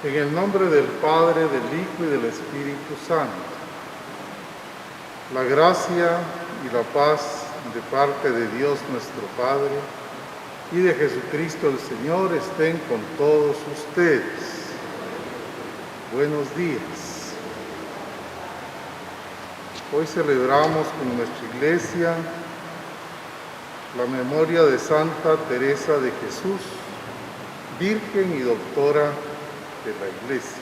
En el nombre del Padre, del Hijo y del Espíritu Santo. La gracia y la paz de parte de Dios nuestro Padre y de Jesucristo el Señor estén con todos ustedes. Buenos días. Hoy celebramos con nuestra iglesia la memoria de Santa Teresa de Jesús, Virgen y Doctora de la Iglesia.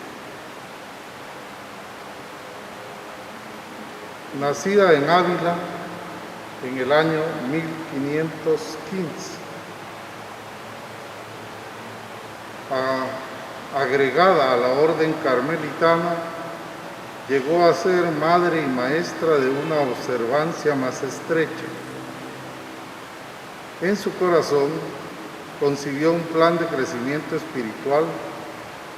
Nacida en Ávila en el año 1515, agregada a la orden carmelitana, llegó a ser madre y maestra de una observancia más estrecha. En su corazón concibió un plan de crecimiento espiritual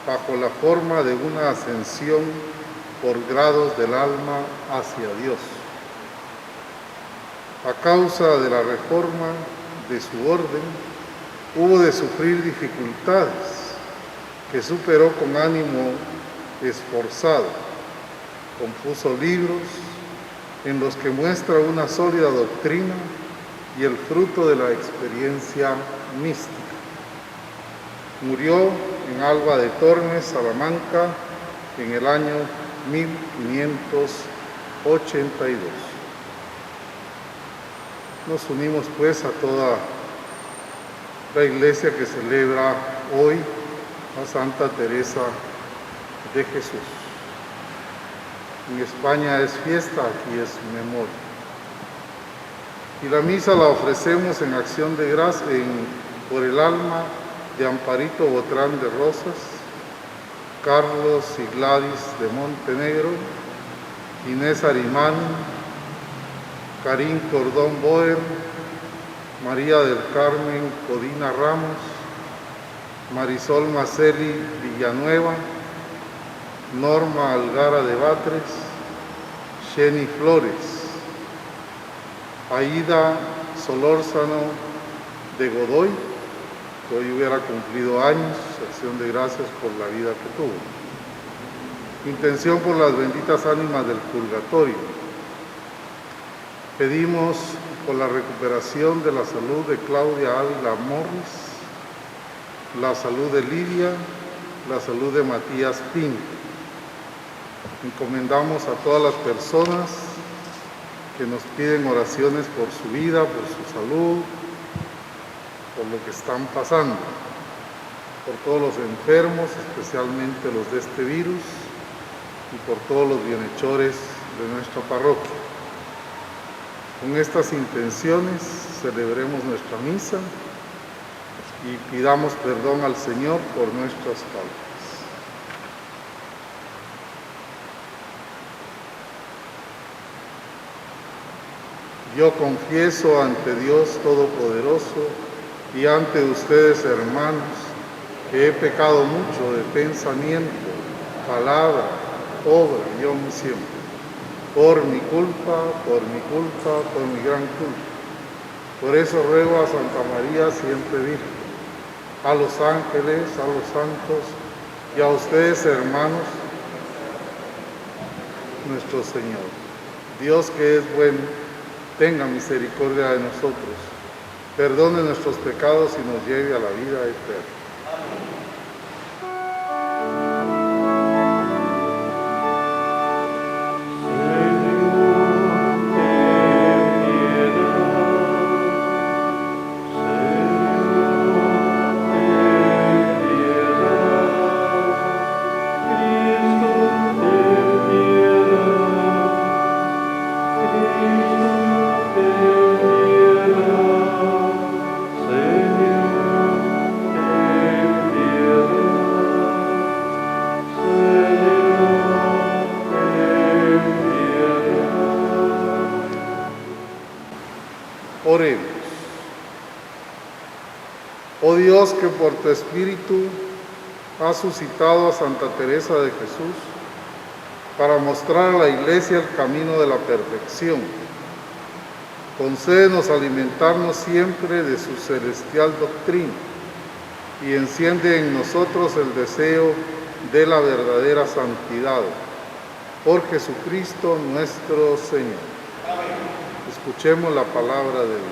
bajo la forma de una ascensión por grados del alma hacia Dios. A causa de la reforma de su orden, hubo de sufrir dificultades que superó con ánimo esforzado. Compuso libros en los que muestra una sólida doctrina y el fruto de la experiencia mística. Murió en Alba de Tormes, Salamanca, en el año 1582. Nos unimos pues a toda la iglesia que celebra hoy a Santa Teresa de Jesús. En España es fiesta, aquí es memoria. Y la misa la ofrecemos en acción de gracia por el alma de Amparito Botrán de Rosas, Carlos y Gladys de Montenegro, Inés Arimán, Karim Cordón Boer, María del Carmen Codina Ramos, Marisol Maceli Villanueva, Norma Algara de Batres, Jenny Flores, Aida Solórzano de Godoy, que hoy hubiera cumplido años, acción de gracias por la vida que tuvo. Intención por las benditas ánimas del purgatorio. Pedimos por la recuperación de la salud de Claudia Ávila Morris, la salud de Lidia, la salud de Matías Pinto. Encomendamos a todas las personas que nos piden oraciones por su vida, por su salud, por lo que están pasando, por todos los enfermos, especialmente los de este virus, y por todos los bienhechores de nuestra parroquia. Con estas intenciones celebremos nuestra misa y pidamos perdón al Señor por nuestras faltas. Yo confieso ante Dios Todopoderoso y ante ustedes, hermanos, que he pecado mucho de pensamiento, palabra, obra y omisión, por mi culpa, por mi gran culpa. Por eso ruego a Santa María, siempre Virgen, a los ángeles, a los santos y a ustedes, hermanos, nuestro Señor. Dios, que es bueno, tenga misericordia de nosotros, perdone nuestros pecados y nos lleve a la vida eterna. Oremos. Oh Dios, que por tu Espíritu has suscitado a Santa Teresa de Jesús para mostrar a la Iglesia el camino de la perfección, concédenos alimentarnos siempre de su celestial doctrina y enciende en nosotros el deseo de la verdadera santidad. Por Jesucristo nuestro Señor. Escuchemos la palabra de Dios.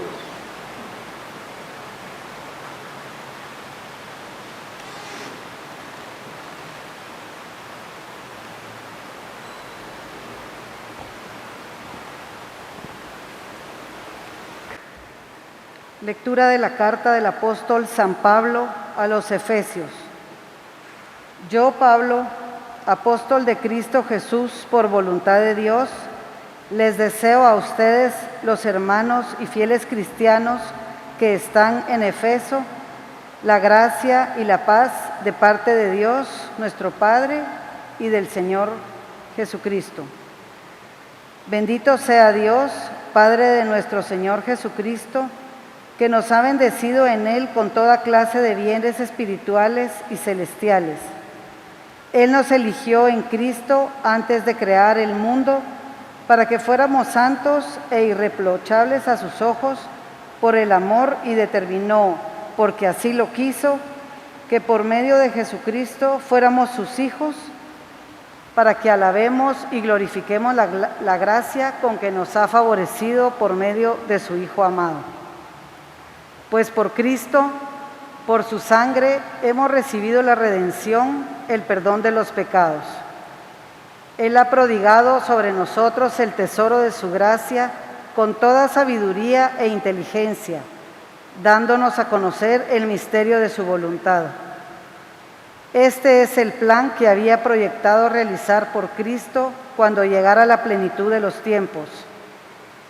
Lectura de la carta del apóstol San Pablo a los Efesios. Yo, Pablo, apóstol de Cristo Jesús por voluntad de Dios, les deseo a ustedes, los hermanos y fieles cristianos que están en Efeso, la gracia y la paz de parte de Dios, nuestro Padre, y del Señor Jesucristo. Bendito sea Dios, Padre de nuestro Señor Jesucristo, que nos ha bendecido en Él con toda clase de bienes espirituales y celestiales. Él nos eligió en Cristo antes de crear el mundo para que fuéramos santos e irreprochables a sus ojos por el amor, y determinó, porque así lo quiso, que por medio de Jesucristo fuéramos sus hijos, para que alabemos y glorifiquemos la gracia con que nos ha favorecido por medio de su Hijo amado. Pues por Cristo, por su sangre, hemos recibido la redención, el perdón de los pecados. Él ha prodigado sobre nosotros el tesoro de su gracia con toda sabiduría e inteligencia, dándonos a conocer el misterio de su voluntad. Este es el plan que había proyectado realizar por Cristo cuando llegara la plenitud de los tiempos: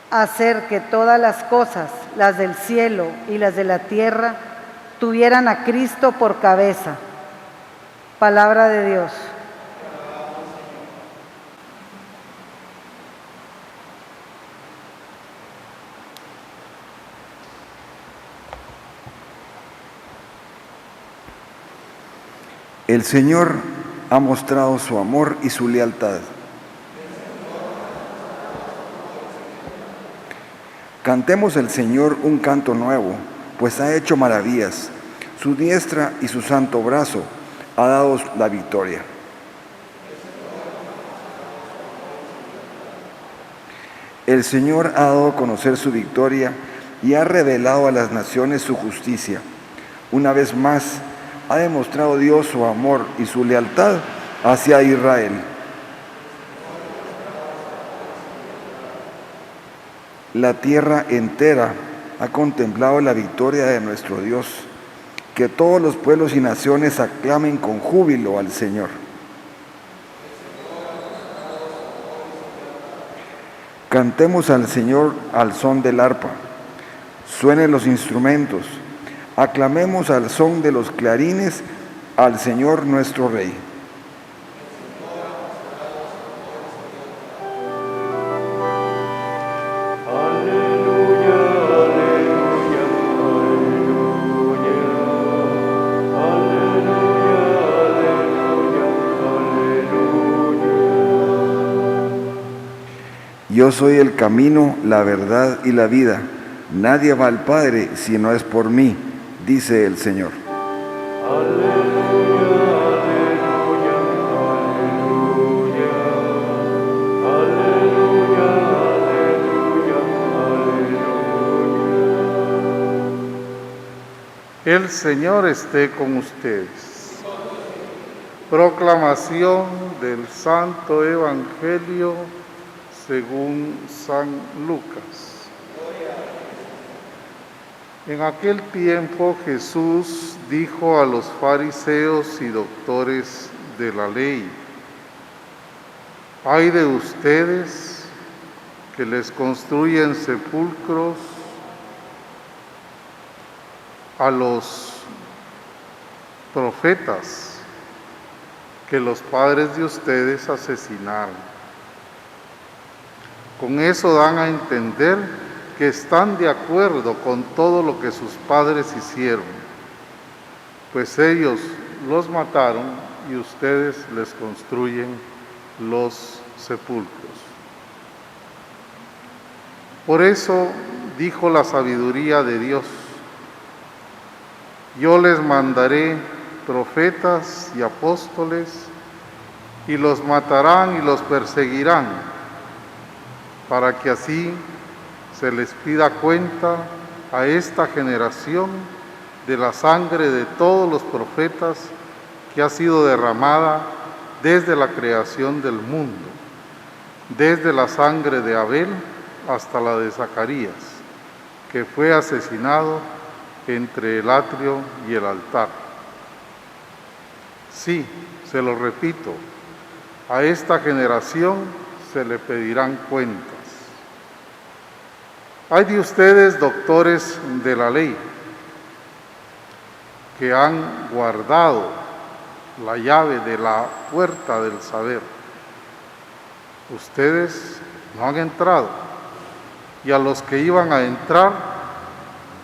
hacer que todas las cosas, las del cielo y las de la tierra, tuvieran a Cristo por cabeza. Palabra de Dios. El Señor ha mostrado su amor y su lealtad. Cantemos al Señor un canto nuevo, pues ha hecho maravillas. Su diestra y su santo brazo ha dado la victoria. El Señor ha dado a conocer su victoria y ha revelado a las naciones su justicia. Una vez más, ha demostrado Dios su amor y su lealtad hacia Israel. La tierra entera ha contemplado la victoria de nuestro Dios. Que todos los pueblos y naciones aclamen con júbilo al Señor. Cantemos al Señor al son del arpa. Suenen los instrumentos. Aclamemos al son de los clarines al Señor nuestro Rey. Yo soy el camino, la verdad y la vida. Nadie va al Padre si no es por mí, dice el Señor. Aleluya, aleluya, aleluya, aleluya, aleluya. El Señor esté con ustedes. Proclamación del Santo Evangelio según San Lucas. En aquel tiempo Jesús dijo a los fariseos y doctores de la ley: ¡ay de ustedes que les construyen sepulcros a los profetas que los padres de ustedes asesinaron! Con eso dan a entender que están de acuerdo con todo lo que sus padres hicieron, pues ellos los mataron y ustedes les construyen los sepulcros. Por eso dijo la sabiduría de Dios: yo les mandaré profetas y apóstoles, y los matarán y los perseguirán, para que así se les pida cuenta a esta generación de la sangre de todos los profetas que ha sido derramada desde la creación del mundo, desde la sangre de Abel hasta la de Zacarías, que fue asesinado entre el atrio y el altar. Sí, se lo repito, a esta generación se le pedirán cuentas. Hay de ustedes, doctores de la ley, que han guardado la llave de la puerta del saber. Ustedes no han entrado, y a los que iban a entrar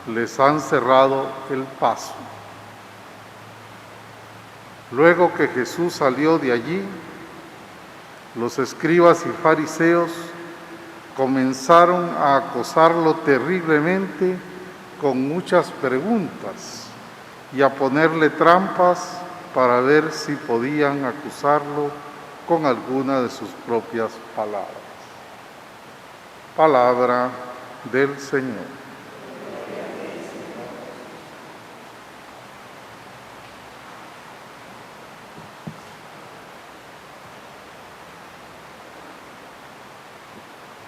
les han cerrado el paso. Luego que Jesús salió de allí, los escribas y fariseos comenzaron a acosarlo terriblemente con muchas preguntas y a ponerle trampas para ver si podían acusarlo con alguna de sus propias palabras. Palabra del Señor.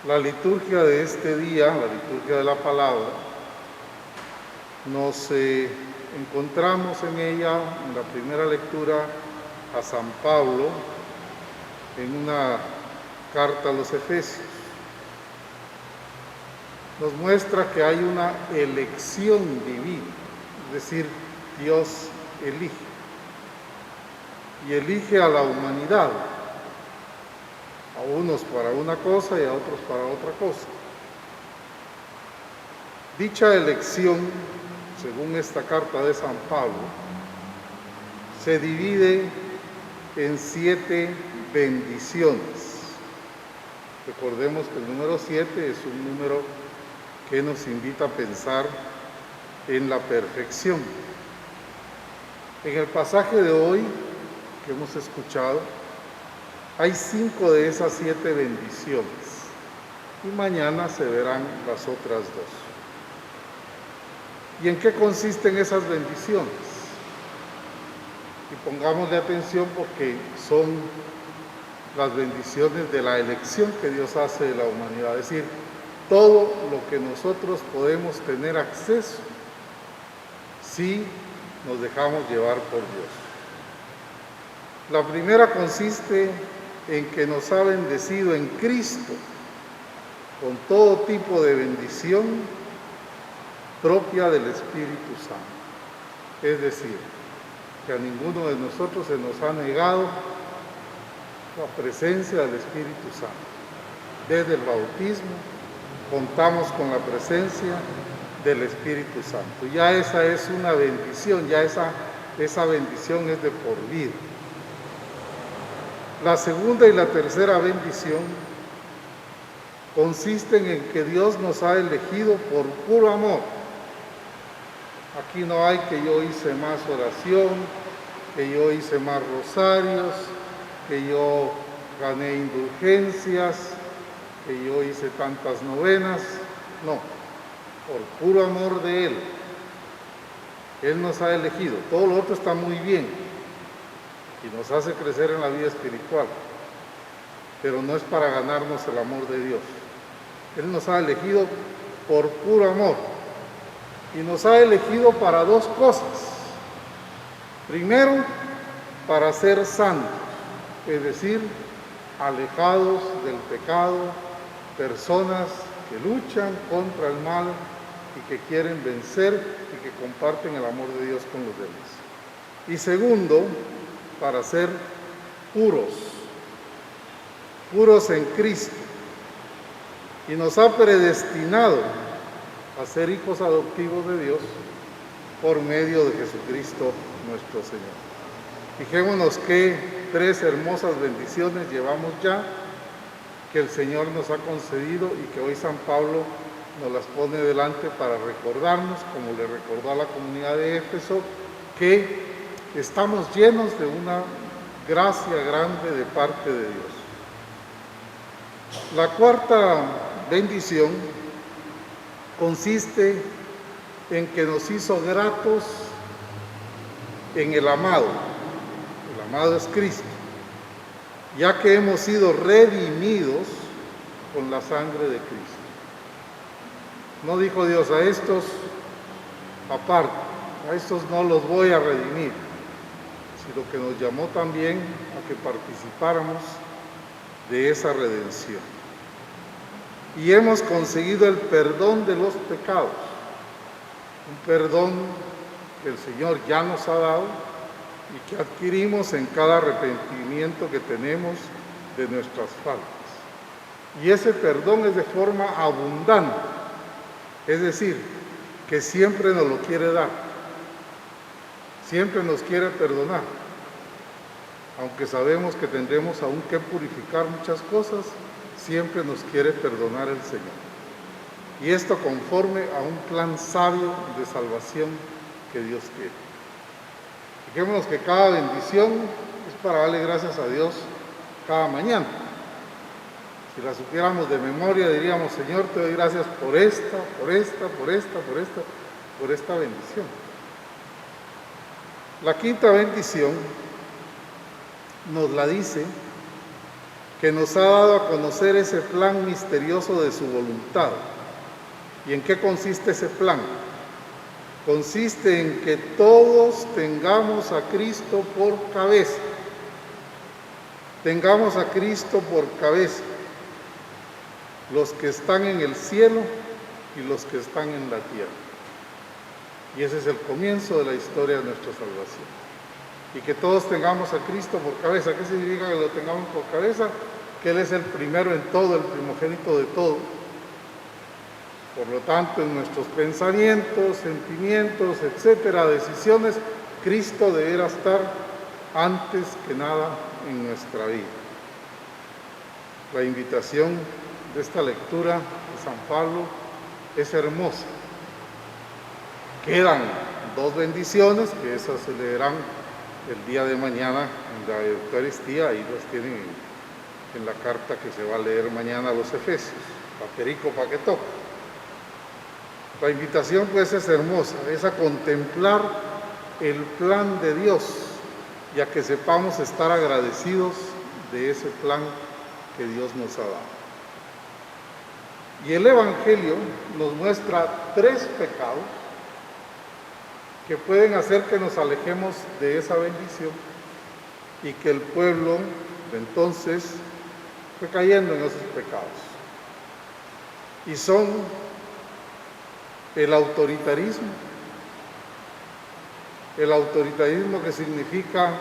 La liturgia de este día, la liturgia de la palabra, nos encontramos en ella, en la primera lectura, a San Pablo, en una carta a los Efesios. Nos muestra que hay una elección divina, es decir, Dios elige, y elige a la humanidad, a unos para una cosa y a otros para otra cosa. Dicha elección, según esta carta de San Pablo, se divide en 7 bendiciones. Recordemos que el número 7 es un número que nos invita a pensar en la perfección. En el pasaje de hoy que hemos escuchado, hay 5 de esas 7 bendiciones y mañana se verán las otras 2. ¿Y en qué consisten esas bendiciones? Y pongámosle atención porque son las bendiciones de la elección que Dios hace de la humanidad, es decir, todo lo que nosotros podemos tener acceso si nos dejamos llevar por Dios. La primera consiste en que nos ha bendecido en Cristo con todo tipo de bendición propia del Espíritu Santo. Es decir, que a ninguno de nosotros se nos ha negado la presencia del Espíritu Santo. Desde el bautismo contamos con la presencia del Espíritu Santo. Ya esa es una bendición, ya esa bendición es de por vida. La segunda y la tercera bendición consisten en que Dios nos ha elegido por puro amor. Aquí no hay que yo hice más oración, que yo hice más rosarios, que yo gané indulgencias, que yo hice tantas novenas. No, por puro amor de Él. Él nos ha elegido. Todo lo otro está muy bien y nos hace crecer en la vida espiritual, pero no es para ganarnos el amor de Dios. Él nos ha elegido por puro amor y nos ha elegido para 2 cosas. Primero, para ser santos, es decir, alejados del pecado, personas que luchan contra el mal y que quieren vencer y que comparten el amor de Dios con los demás. Y segundo, para ser puros en Cristo, y nos ha predestinado a ser hijos adoptivos de Dios por medio de Jesucristo nuestro Señor. Fijémonos qué 3 hermosas bendiciones llevamos ya, que el Señor nos ha concedido y que hoy San Pablo nos las pone delante para recordarnos, como le recordó a la comunidad de Éfeso, que estamos llenos de una gracia grande de parte de Dios. La cuarta bendición consiste en que nos hizo gratos en el amado. El amado es Cristo, ya que hemos sido redimidos con la sangre de Cristo. No dijo Dios a estos aparte, a estos no los voy a redimir, sino que nos llamó también a que participáramos de esa redención. Y hemos conseguido el perdón de los pecados, un perdón que el Señor ya nos ha dado y que adquirimos en cada arrepentimiento que tenemos de nuestras faltas. Y ese perdón es de forma abundante, es decir, que siempre nos lo quiere dar, siempre nos quiere perdonar, aunque sabemos que tendremos aún que purificar muchas cosas, siempre nos quiere perdonar el Señor. Y esto conforme a un plan sabio de salvación que Dios quiere. Fijémonos que cada bendición es para darle gracias a Dios cada mañana. Si la supiéramos de memoria, diríamos: Señor, te doy gracias por esta bendición. La quinta bendición nos la dice que nos ha dado a conocer ese plan misterioso de su voluntad. ¿Y en qué consiste ese plan? Consiste en que todos tengamos a Cristo por cabeza. Tengamos a Cristo por cabeza. Los que están en el cielo y los que están en la tierra. Y ese es el comienzo de la historia de nuestra salvación. Y que todos tengamos a Cristo por cabeza. ¿Qué significa que lo tengamos por cabeza? Que Él es el primero en todo, el primogénito de todo. Por lo tanto, en nuestros pensamientos, sentimientos, etcétera, decisiones, Cristo deberá estar antes que nada en nuestra vida. La invitación de esta lectura de San Pablo es hermosa. Quedan dos bendiciones, que esas se leerán el día de mañana en la Eucaristía, ahí las tienen en la carta que se va a leer mañana a los Efesios, pa' perico, pa' que toca. La invitación pues es hermosa, es a contemplar el plan de Dios y a que sepamos estar agradecidos de ese plan que Dios nos ha dado. Y el Evangelio nos muestra 3 pecados que pueden hacer que nos alejemos de esa bendición y que el pueblo de entonces fue cayendo en esos pecados. Y son el autoritarismo que significa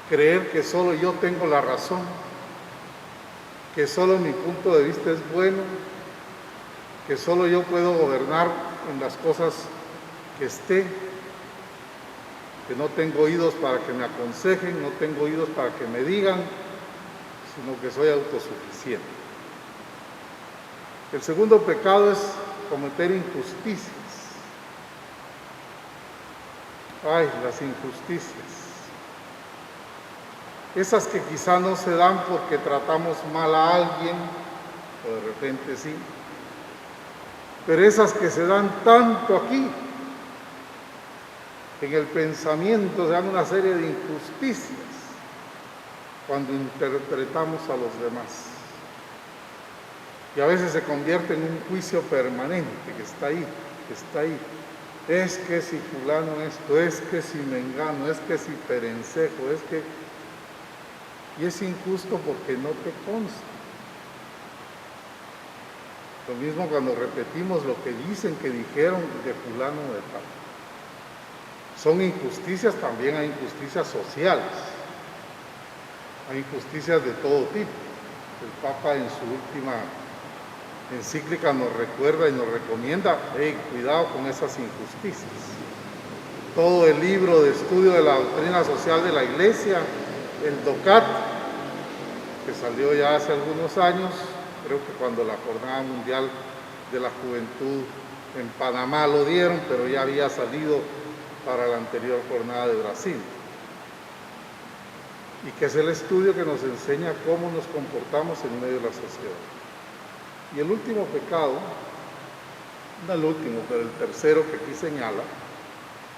creer que solo yo tengo la razón, que solo mi punto de vista es bueno, que solo yo puedo gobernar en las cosas que esté, que no tengo oídos para que me aconsejen, no tengo oídos para que me digan, sino que soy autosuficiente. El segundo pecado es cometer injusticias. Ay, las injusticias. Esas que quizá no se dan porque tratamos mal a alguien, o de repente sí, pero esas que se dan tanto aquí, en el pensamiento se dan una serie de injusticias cuando interpretamos a los demás. Y a veces se convierte en un juicio permanente que está ahí. Es que si fulano esto, es que si mengano, es que si perencejo, es que... Y es injusto porque no te consta. Lo mismo cuando repetimos lo que dicen que dijeron de fulano de tal. Son injusticias, también hay injusticias sociales. Hay injusticias de todo tipo. El Papa en su última encíclica nos recuerda y nos recomienda, cuidado con esas injusticias. Todo el libro de estudio de la doctrina social de la Iglesia, el DOCAT, que salió ya hace algunos años, creo que cuando la Jornada Mundial de la Juventud en Panamá lo dieron, pero ya había salido para la anterior jornada de Brasil, y que es el estudio que nos enseña cómo nos comportamos en medio de la sociedad. Y el último pecado, no el último, pero el tercero que aquí señala,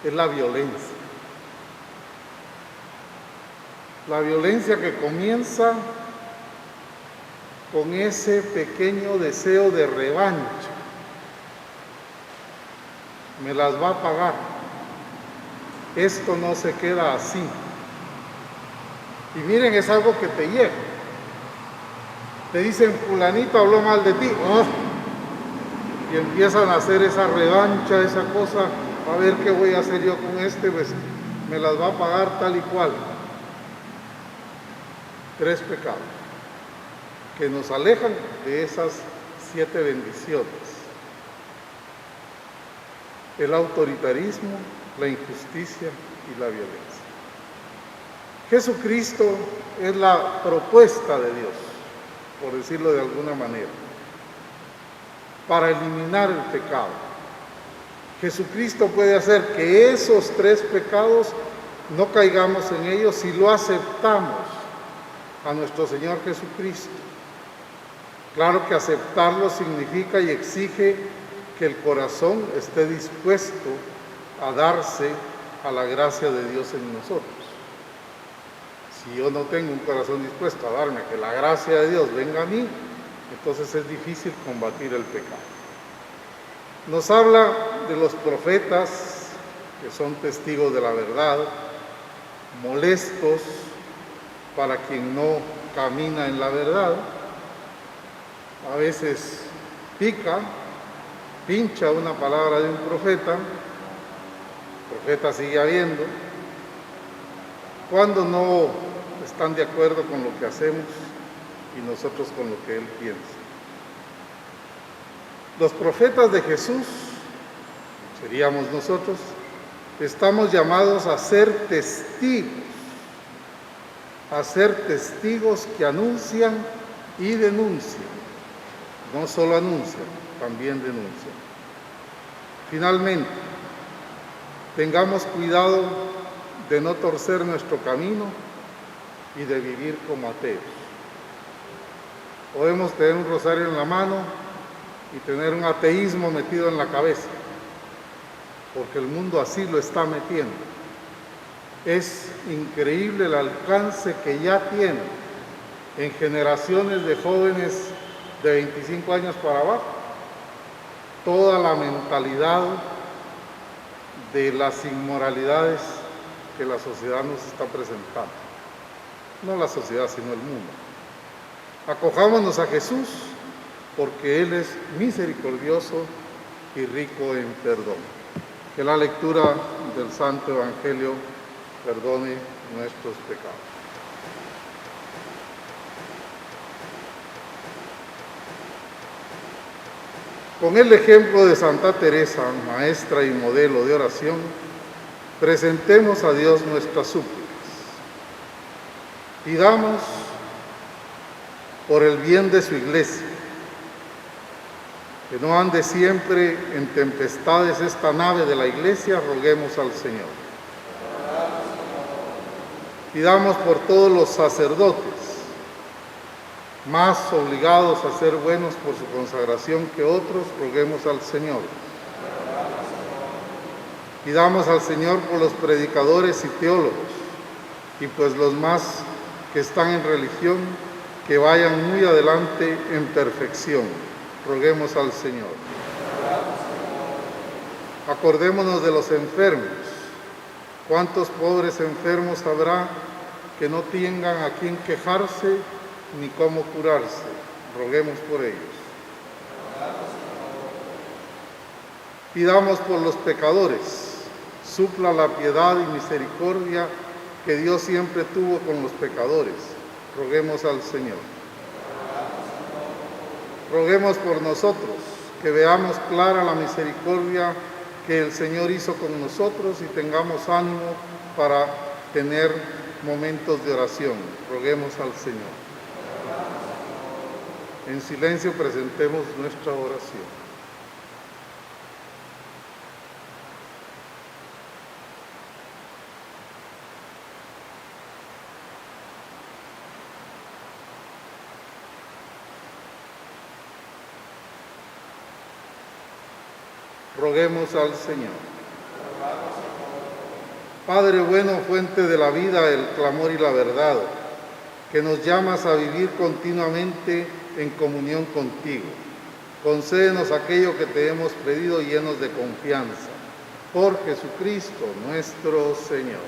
es la violencia. La violencia que comienza con ese pequeño deseo de revancha. Me las va a pagar. Esto no se queda así. Y miren, es algo que te llega. Te dicen, fulanito habló mal de ti. ¡Oh! Y empiezan a hacer esa revancha, esa cosa. A ver qué voy a hacer yo con este, pues me las va a pagar tal y cual. 3 pecados que nos alejan de esas 7 bendiciones: el autoritarismo, la injusticia y la violencia. Jesucristo es la propuesta de Dios, por decirlo de alguna manera, para eliminar el pecado. Jesucristo puede hacer que esos 3 pecados no caigamos en ellos si lo aceptamos a nuestro Señor Jesucristo. Claro que aceptarlo significa y exige que el corazón esté dispuesto a darse a la gracia de Dios en nosotros. Si yo no tengo un corazón dispuesto a darme a que la gracia de Dios venga a mí, entonces es difícil combatir el pecado. Nos habla de los profetas que son testigos de la verdad, molestos para quien no camina en la verdad. A veces pincha una palabra de un profeta sigue habiendo, cuando no están de acuerdo con lo que hacemos y nosotros con lo que él piensa. Los profetas de Jesús, seríamos nosotros, estamos llamados a ser testigos que anuncian y denuncian. No solo anuncian, también denuncian. Finalmente, tengamos cuidado de no torcer nuestro camino y de vivir como ateos. Podemos tener un rosario en la mano y tener un ateísmo metido en la cabeza, porque el mundo así lo está metiendo. Es increíble el alcance que ya tiene en generaciones de jóvenes de 25 años para abajo, toda la mentalidad de las inmoralidades que la sociedad nos está presentando. No la sociedad, sino el mundo. Acojámonos a Jesús, porque Él es misericordioso y rico en perdón. Que la lectura del Santo Evangelio perdone nuestros pecados. Con el ejemplo de Santa Teresa, maestra y modelo de oración, presentemos a Dios nuestras súplicas. Pidamos por el bien de su iglesia, que no ande siempre en tempestades esta nave de la iglesia, roguemos al Señor. Pidamos por todos los sacerdotes, más obligados a ser buenos por su consagración que otros, roguemos al Señor. Pidamos al Señor por los predicadores y teólogos, y pues los más que están en religión, que vayan muy adelante en perfección. Roguemos al Señor. Acordémonos de los enfermos. ¿Cuántos pobres enfermos habrá que no tengan a quien quejarse ni cómo curarse? Roguemos por ellos. Pidamos por los pecadores. Supla la piedad y misericordia que Dios siempre tuvo con los pecadores. Roguemos al Señor. Roguemos por nosotros, que veamos clara la misericordia que el Señor hizo con nosotros y tengamos ánimo para tener momentos de oración. Roguemos al Señor. En silencio presentemos nuestra oración. Roguemos al Señor. Padre bueno, fuente de la vida, el clamor y la verdad, que nos llamas a vivir continuamente en comunión contigo. Concédenos aquello que te hemos pedido llenos de confianza. Por Jesucristo nuestro Señor.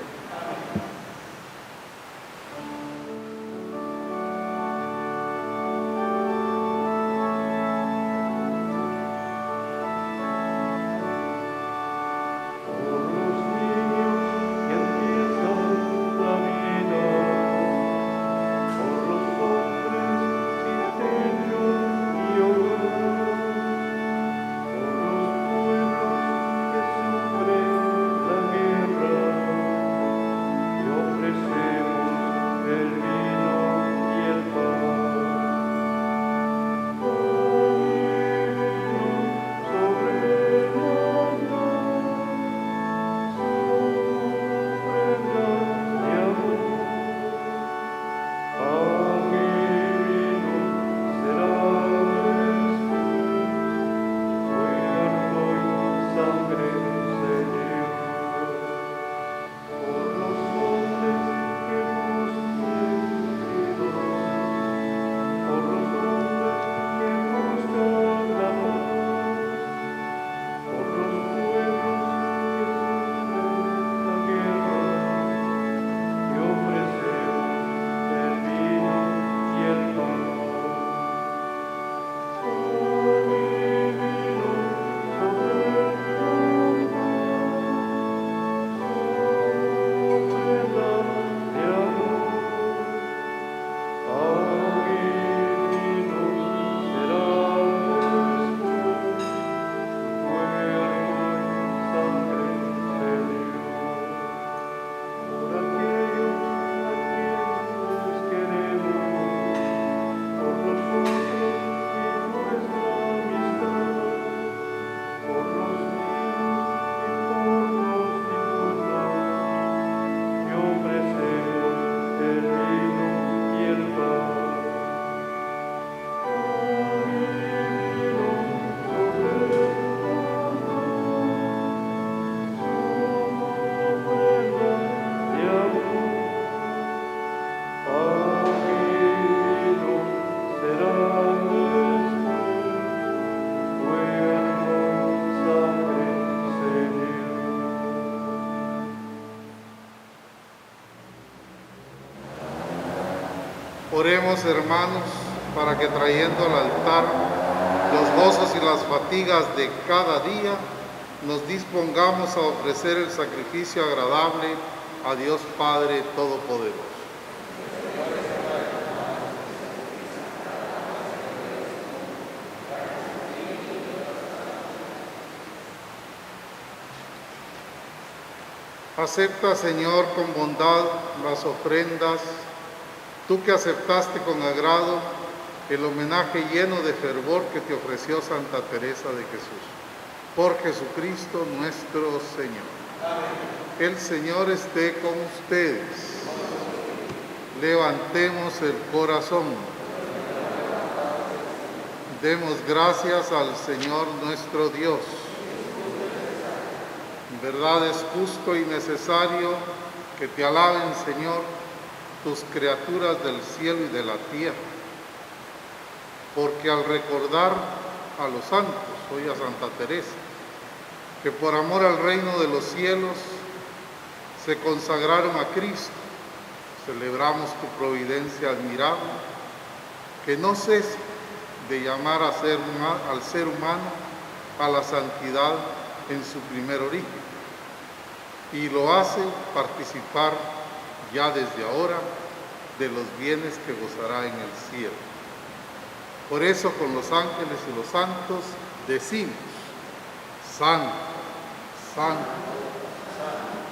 Oremos, hermanos, para que trayendo al altar los gozos y las fatigas de cada día, nos dispongamos a ofrecer el sacrificio agradable a Dios Padre Todopoderoso. Acepta, Señor, con bondad las ofrendas, tú que aceptaste con agrado el homenaje lleno de fervor que te ofreció Santa Teresa de Jesús. Por Jesucristo nuestro Señor. Amén. El Señor esté con ustedes. Levantemos el corazón. Demos gracias al Señor nuestro Dios. En verdad es justo y necesario que te alaben, Señor, tus criaturas del cielo y de la tierra, porque al recordar a los santos, hoy a Santa Teresa, que por amor al reino de los cielos se consagraron a Cristo, celebramos tu providencia admirable, que no cesa de llamar al ser humano a la santidad en su primer origen, y lo hace participar ya desde ahora de los bienes que gozará en el cielo. Por eso con los ángeles y los santos decimos: Santo, Santo, Santo.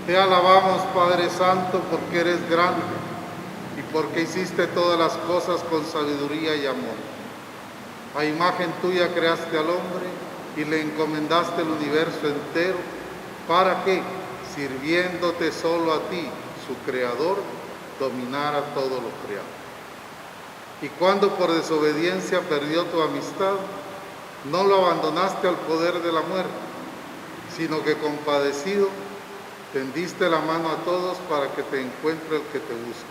Te alabamos, Padre Santo, porque eres grande y porque hiciste todas las cosas con sabiduría y amor. A imagen tuya creaste al hombre y le encomendaste el universo entero para que, sirviéndote solo a ti, su creador, dominara todo lo creado. Y cuando por desobediencia perdió tu amistad, no lo abandonaste al poder de la muerte, sino que compadecido, tendiste la mano a todos para que te encuentre el que te busca.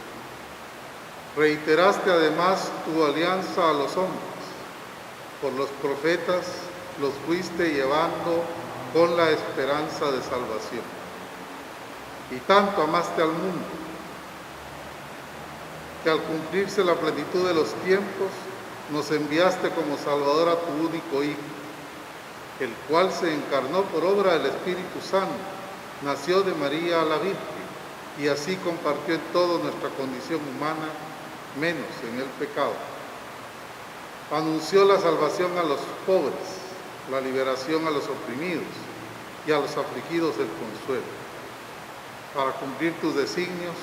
Reiteraste además tu alianza a los hombres. Por los profetas los fuiste llevando con la esperanza de salvación. Y tanto amaste al mundo, que al cumplirse la plenitud de los tiempos, nos enviaste como Salvador a tu único Hijo, el cual se encarnó por obra del Espíritu Santo, nació de María la Virgen, y así compartió en todo nuestra condición humana, menos en el pecado. Anunció la salvación a los pobres, la liberación a los oprimidos y a los afligidos el consuelo. Para cumplir tus designios,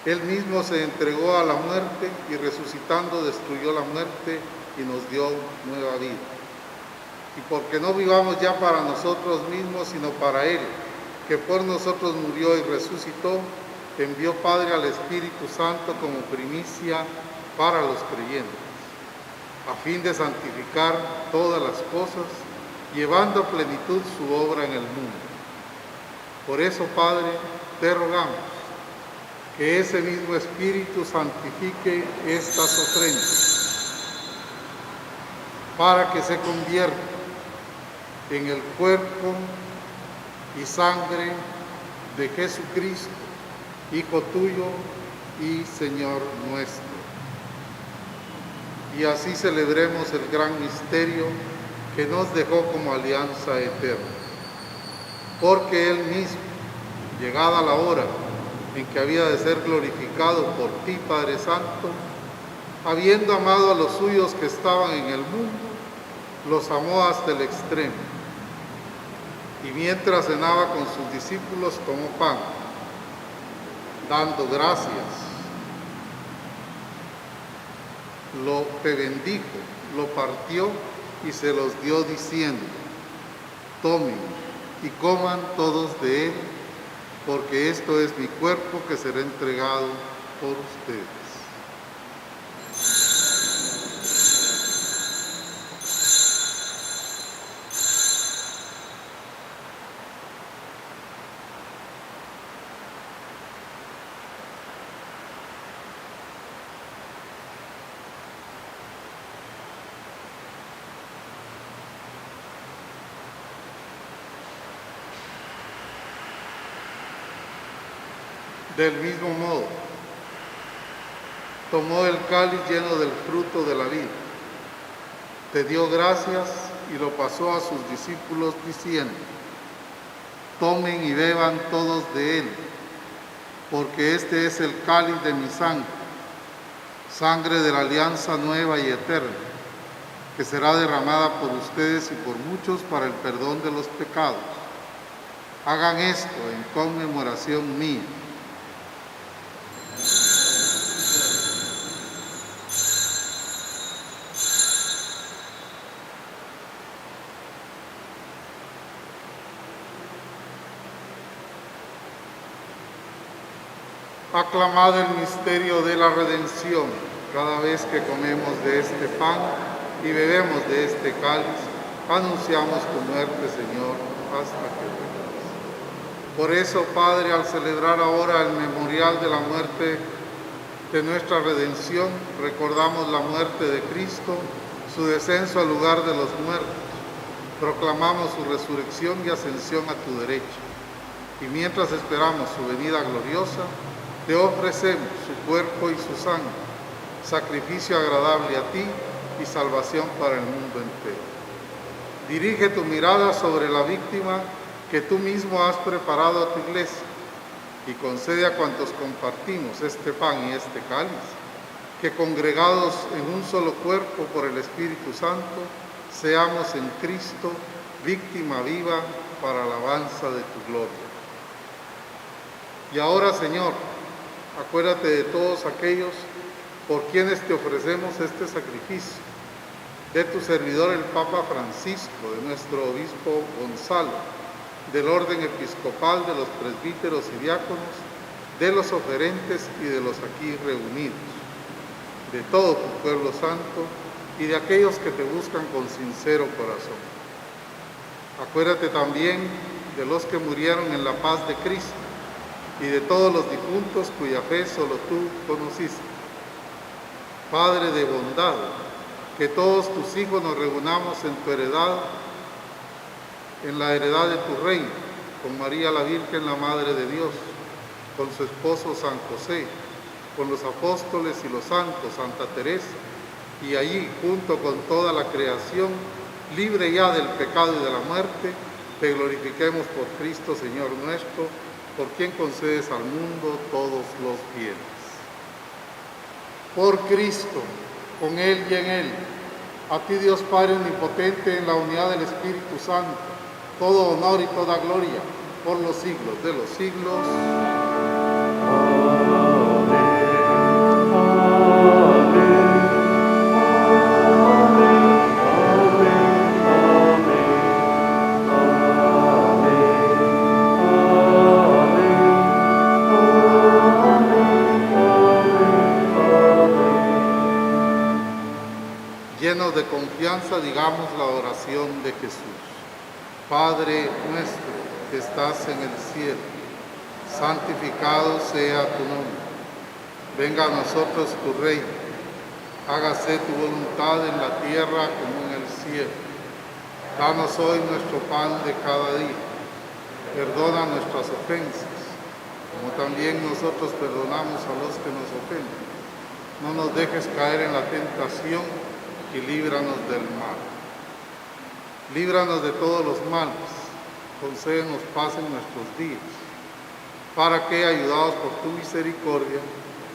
Él mismo se entregó a la muerte y resucitando destruyó la muerte y nos dio nueva vida. Y porque no vivamos ya para nosotros mismos, sino para Él, que por nosotros murió y resucitó, envió Padre al Espíritu Santo como primicia para los creyentes, a fin de santificar todas las cosas, llevando a plenitud su obra en el mundo. Por eso, Padre, te rogamos que ese mismo Espíritu santifique estas ofrendas, para que se convierta en el cuerpo y sangre de Jesucristo, Hijo tuyo y Señor nuestro. Y así celebremos el gran misterio que nos dejó como alianza eterna. Porque Él mismo, llegada la hora en que había de ser glorificado por ti, Padre Santo, habiendo amado a los suyos que estaban en el mundo, los amó hasta el extremo. Y mientras cenaba con sus discípulos, tomó pan, dando gracias, te bendijo, lo partió y se los dio diciendo: tomen y coman todos de él, porque esto es mi cuerpo que será entregado por ustedes. Del mismo modo, tomó el cáliz lleno del fruto de la vid, te dio gracias y lo pasó a sus discípulos diciendo: tomen y beban todos de él, porque este es el cáliz de mi sangre, sangre de la alianza nueva y eterna, que será derramada por ustedes y por muchos para el perdón de los pecados. Hagan esto en conmemoración mía. Aclamad el misterio de la redención. Cada vez que comemos de este pan y bebemos de este cáliz, anunciamos tu muerte, Señor, hasta que vengas. Por eso, Padre, al celebrar ahora el memorial de la muerte de nuestra redención, recordamos la muerte de Cristo, su descenso al lugar de los muertos, proclamamos su resurrección y ascensión a tu derecha, y mientras esperamos su venida gloriosa, te ofrecemos su cuerpo y su sangre, sacrificio agradable a ti y salvación para el mundo entero. Dirige tu mirada sobre la víctima que tú mismo has preparado a tu iglesia y concede a cuantos compartimos este pan y este cáliz, que congregados en un solo cuerpo por el Espíritu Santo, seamos en Cristo víctima viva para alabanza de tu gloria. Y ahora, Señor, acuérdate de todos aquellos por quienes te ofrecemos este sacrificio de tu servidor el Papa Francisco, de nuestro obispo Gonzalo, del orden episcopal, de los presbíteros y diáconos, de los oferentes y de los aquí reunidos, de todo tu pueblo santo y de aquellos que te buscan con sincero corazón. Acuérdate también de los que murieron en la paz de Cristo y de todos los difuntos cuya fe solo tú conociste. Padre de bondad, que todos tus hijos nos reunamos en tu heredad, en la heredad de tu reino, con María la Virgen, la Madre de Dios, con su esposo San José, con los apóstoles y los santos, Santa Teresa, y allí, junto con toda la creación, libre ya del pecado y de la muerte, te glorifiquemos por Cristo, Señor nuestro, por quien concedes al mundo todos los bienes. Por Cristo, con Él y en Él, a ti Dios Padre Omnipotente, en la unidad del Espíritu Santo, todo honor y toda gloria, por los siglos de los siglos. Llenos de confianza, digamos la oración de Jesús. Padre nuestro que estás en el cielo, santificado sea tu nombre. Venga a nosotros tu reino. Hágase tu voluntad en la tierra como en el cielo. Danos hoy nuestro pan de cada día. Perdona nuestras ofensas, como también nosotros perdonamos a los que nos ofenden. No nos dejes caer en la tentación y líbranos del mal. Líbranos de todos los males, concédenos paz en nuestros días, para que, ayudados por tu misericordia,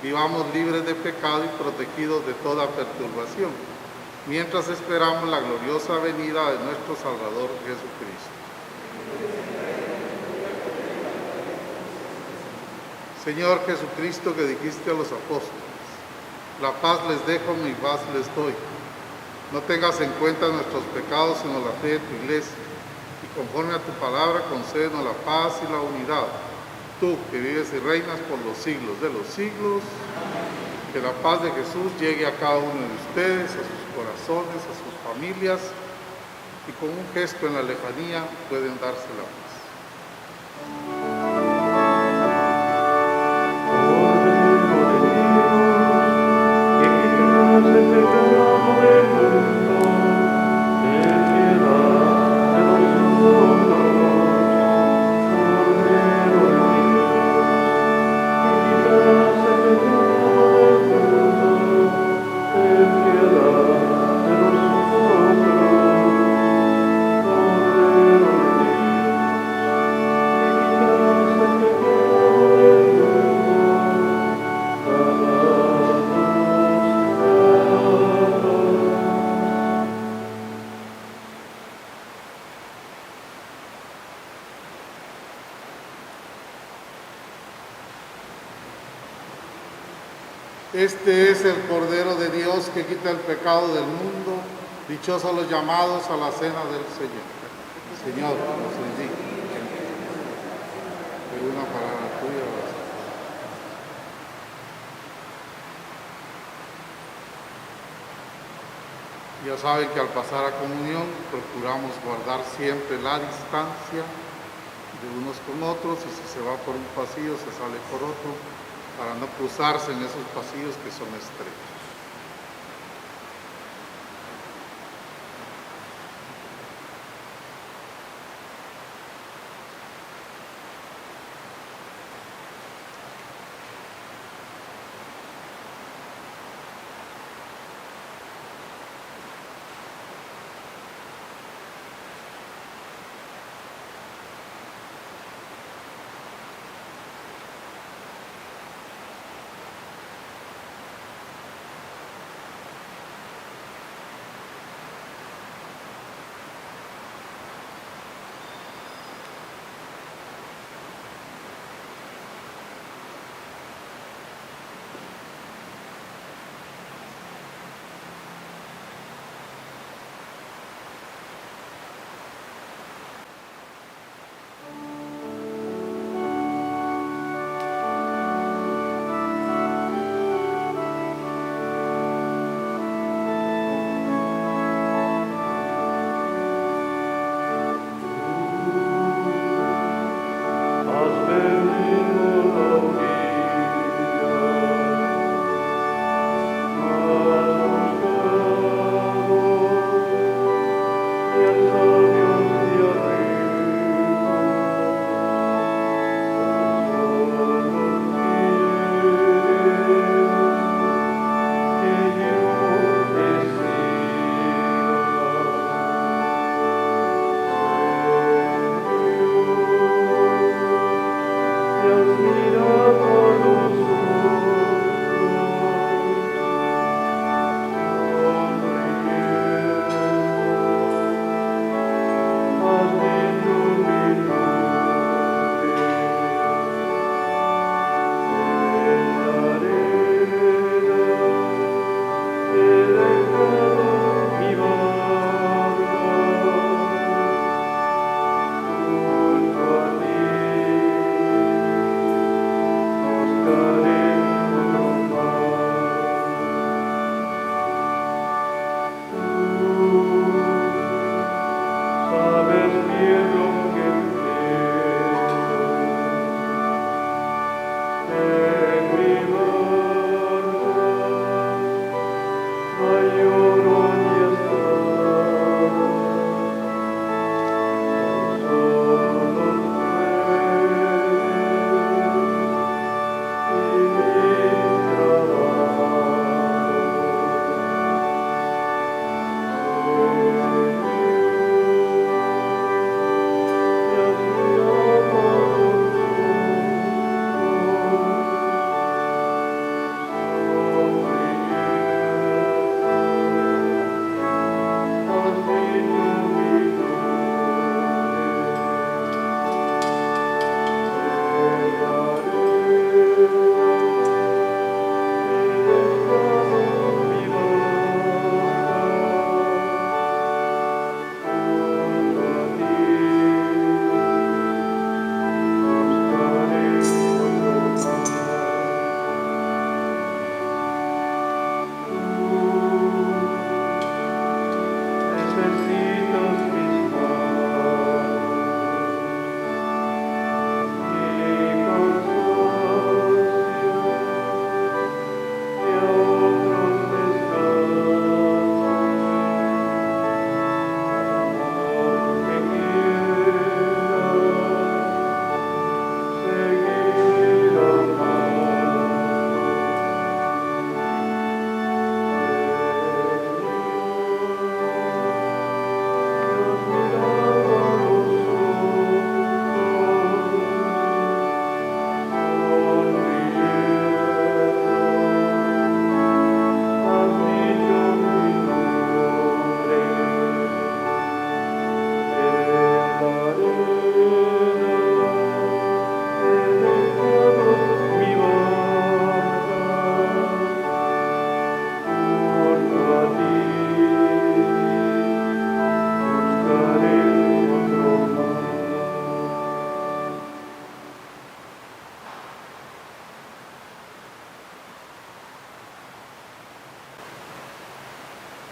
vivamos libres de pecado y protegidos de toda perturbación, mientras esperamos la gloriosa venida de nuestro Salvador Jesucristo. Señor Jesucristo, que dijiste a los apóstoles, la paz les dejo, mi paz les doy. No tengas en cuenta nuestros pecados, sino la fe de tu iglesia. Y conforme a tu palabra, concédenos la paz y la unidad. Tú, que vives y reinas por los siglos de los siglos, que la paz de Jesús llegue a cada uno de ustedes, a sus corazones, a sus familias, y con un gesto en la lejanía pueden darse la paz. Este es el Cordero de Dios que quita el pecado del mundo. Dichosos los llamados a la cena del Señor. Señor, nos bendiga. Que una palabra tuya. Ya saben que al pasar a comunión procuramos guardar siempre la distancia de unos con otros, y si se va por un pasillo se sale por otro, para no cruzarse en esos pasillos que son estrechos.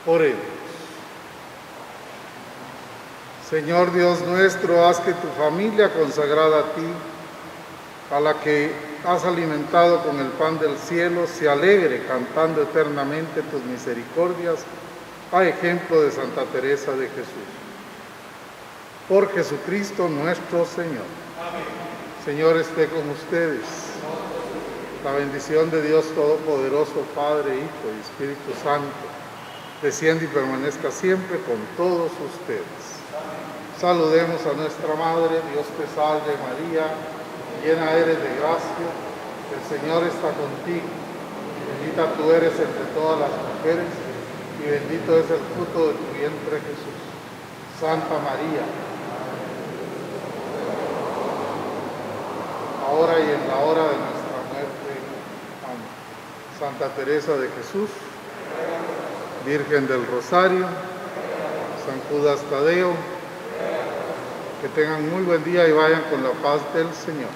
Oremos. Señor Dios nuestro, haz que tu familia consagrada a ti, a la que has alimentado con el pan del cielo, se alegre cantando eternamente tus misericordias, a ejemplo de Santa Teresa de Jesús. Por Jesucristo nuestro Señor. Amén. Señor esté con ustedes. La bendición de Dios Todopoderoso, Padre, Hijo y Espíritu Santo, descienda y permanezca siempre con todos ustedes. Saludemos a nuestra Madre. Dios te salve María, llena eres de gracia, el Señor está contigo. Bendita tú eres entre todas las mujeres y bendito es el fruto de tu vientre Jesús. Santa María, ahora y en la hora de nuestra muerte. Amén. Santa Teresa de Jesús, Virgen del Rosario, San Judas Tadeo, que tengan muy buen día y vayan con la paz del Señor.